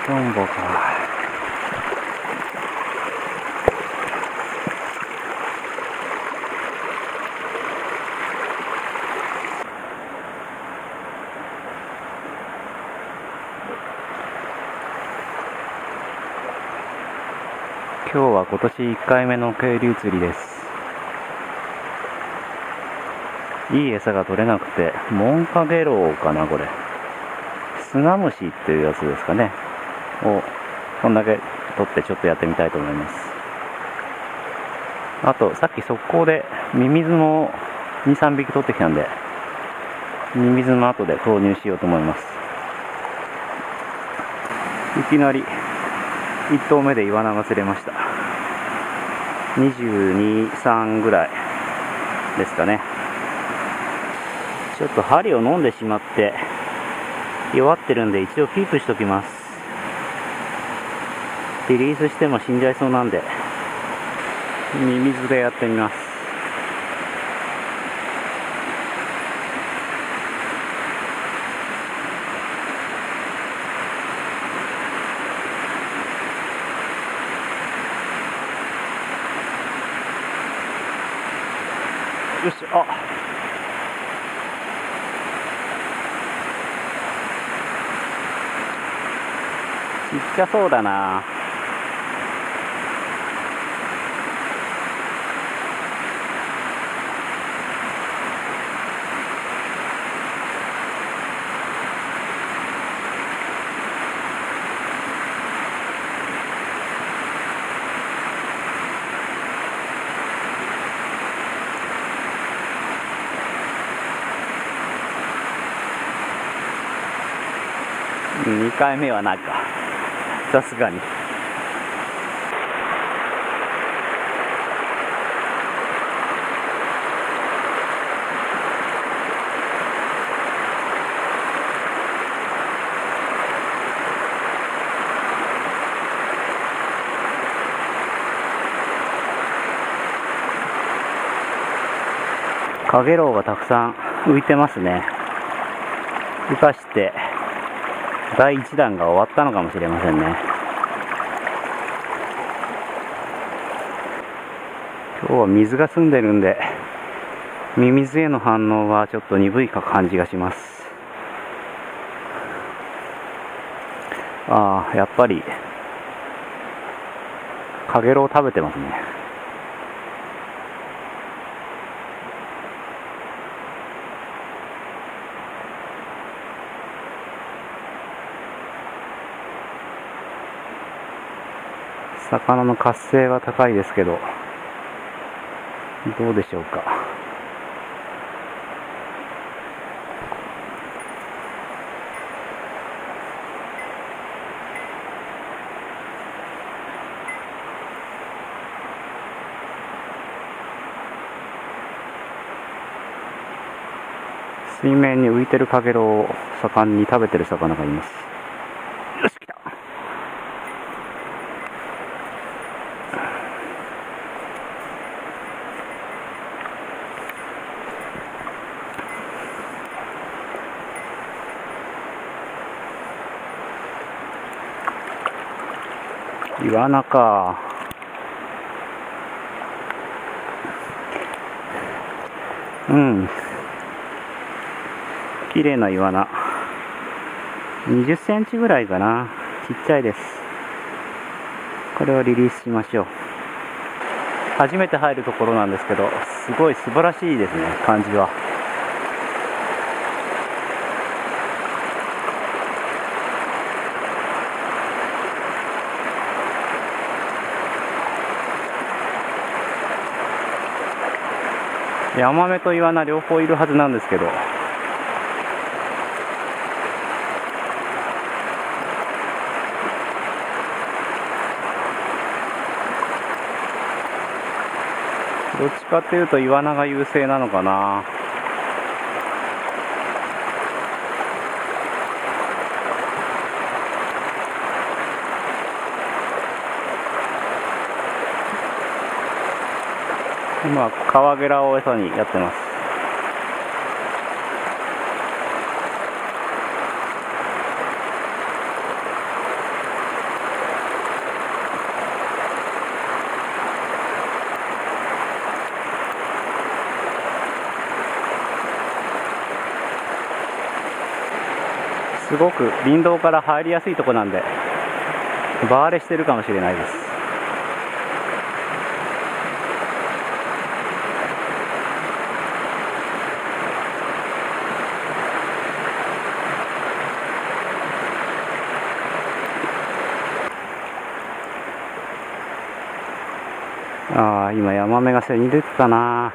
トンボか。今日は今年1回目の渓流釣りです。いい餌が取れなくて、モンカゲロウかな、これ。砂虫っていうやつですかね。を、こんだけ取ってちょっとやってみたいと思います。あと、さっき速攻でミミズも2、3匹取ってきたんで、ミミズの後で投入しようと思います。いきなり1投目でイワナが釣れました。22、3ぐらいですかね。ちょっと針を飲んでしまって弱ってるんで、一応キープしときます。リリースしても死んじゃいそうなんで、ミミズでやってみます。よし、あ、ちっちゃそうだな。2回目はないか、さすがに。カゲロウがたくさん浮いてますね。浮かして第1弾が終わったのかもしれませんね。今日は水が澄んでるんで、ミミズへの反応はちょっと鈍いか感じがします。ああ、やっぱりカゲロウ食べてますね。魚の活性は高いですけど、どうでしょうか。水面に浮いてるカゲロウを盛んに食べてる魚がいます。よし、来た。イワナか。うん。綺麗なイワナ。20センチぐらいかな。ちっちゃいです。これをリリースしましょう。初めて入るところなんですけど、すごい素晴らしいですね、感じは。ヤマメとイワナ両方いるはずなんですけど、どっちかっていうとイワナが優勢なのかな。今カワゲラを餌にやってます。すごく林道から入りやすいとこなんでバーレしてるかもしれないです。ああ、今ヤマメが背に出てたな。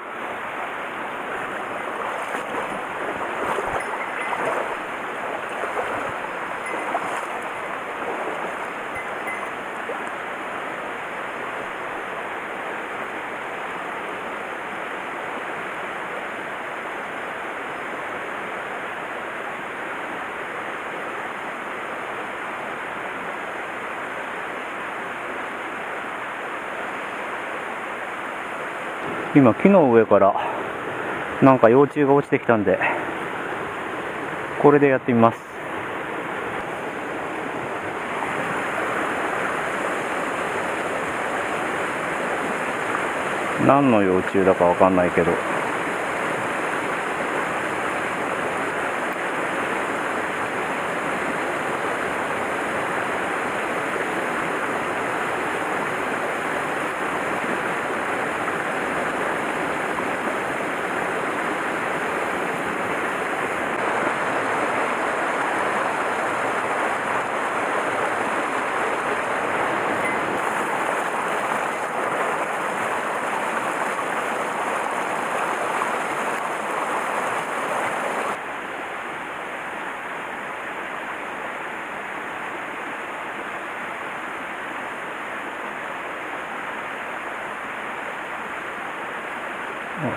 今木の上からなんか幼虫が落ちてきたんでこれでやってみます。何の幼虫だかわかんないけど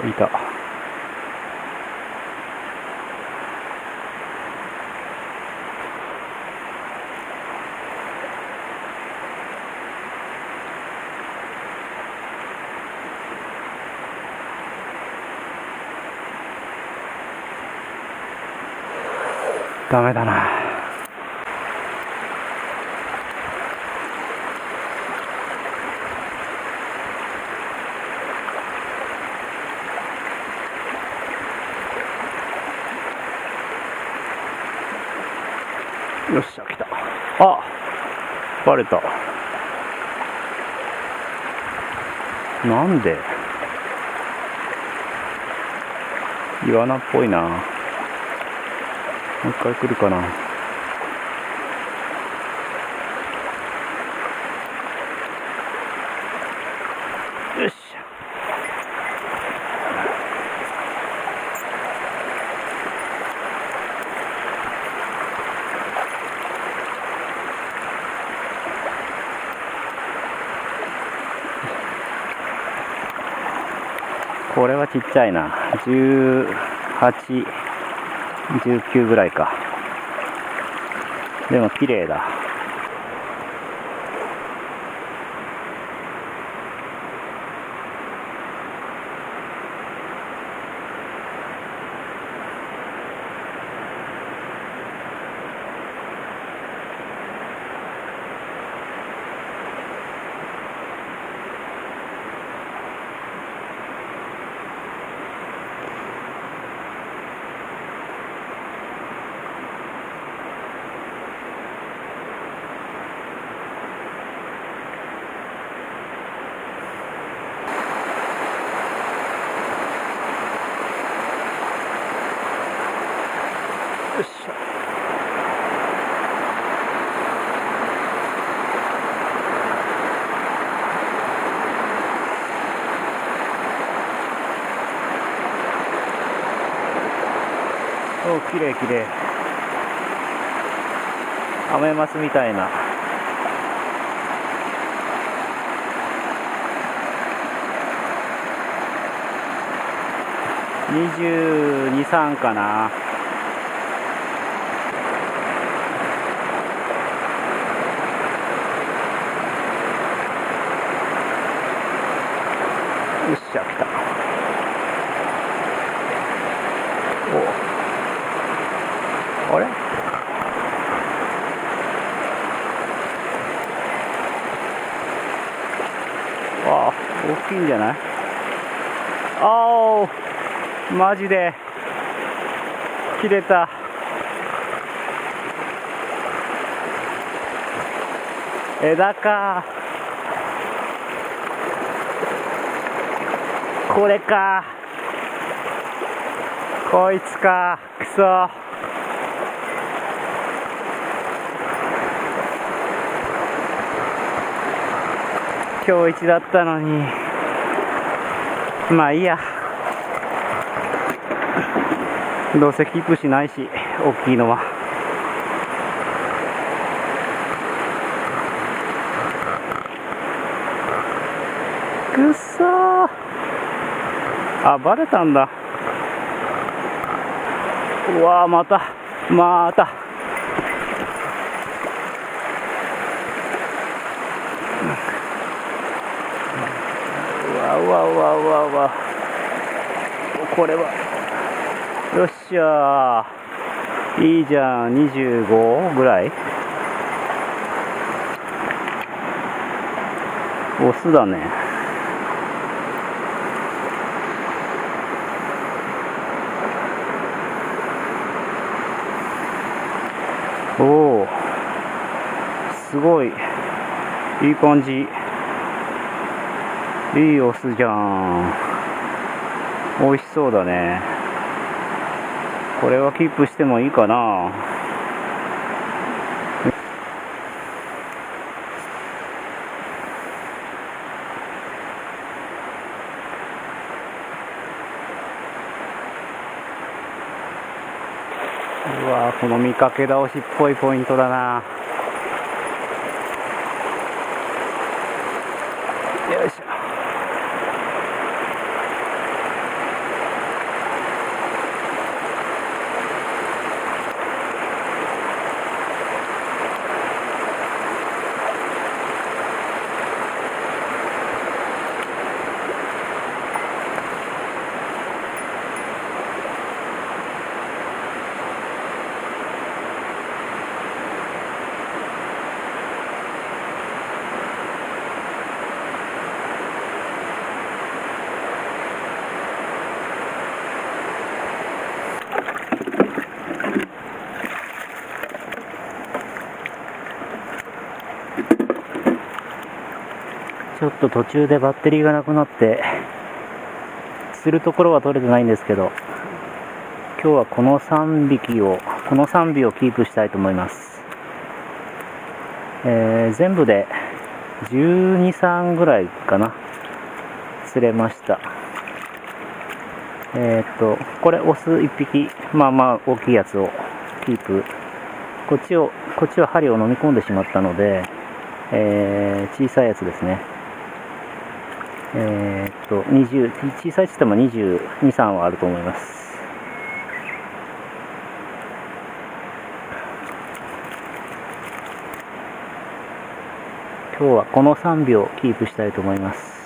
いた。ダメだな。よっしゃ、来た。あ、バレた。なんで？イワナっぽいな。もう一回来るかな。よっしゃ。これはちっちゃいな。18、19ぐらいか。でも綺麗だ。よっしゃ。お、きれいきれい。アメマスみたいな。22、3かな。よっしゃ、来た。お、あれ？ああ、大きいんじゃない？あお、マジで切れた。枝か。これか。こいつか。くそ。今日一だったのに。まあいいや。どうせキープしないし、大きいのは。くっそー。あ、バレたんだ。うわー、また。うわうわ。これは。よっしゃー。いいじゃん。25ぐらい。オスだね。おお、すごいいい感じ。いいオスじゃん。美味しそうだね。これはキープしてもいいかな。うわ、この見かけ倒しっぽいポイントだな。よいしょ。ちょっと途中でバッテリーがなくなってするところは取れてないんですけど、今日はこの3尾をキープしたいと思います。全部で12、3ぐらいかな、釣れました。これオス1匹、まあまあ大きいやつをキープ。こっちは針を飲み込んでしまったので、小さいやつですね。小さいって言っても22、3はあると思います。今日はこの3尾をキープしたいと思います。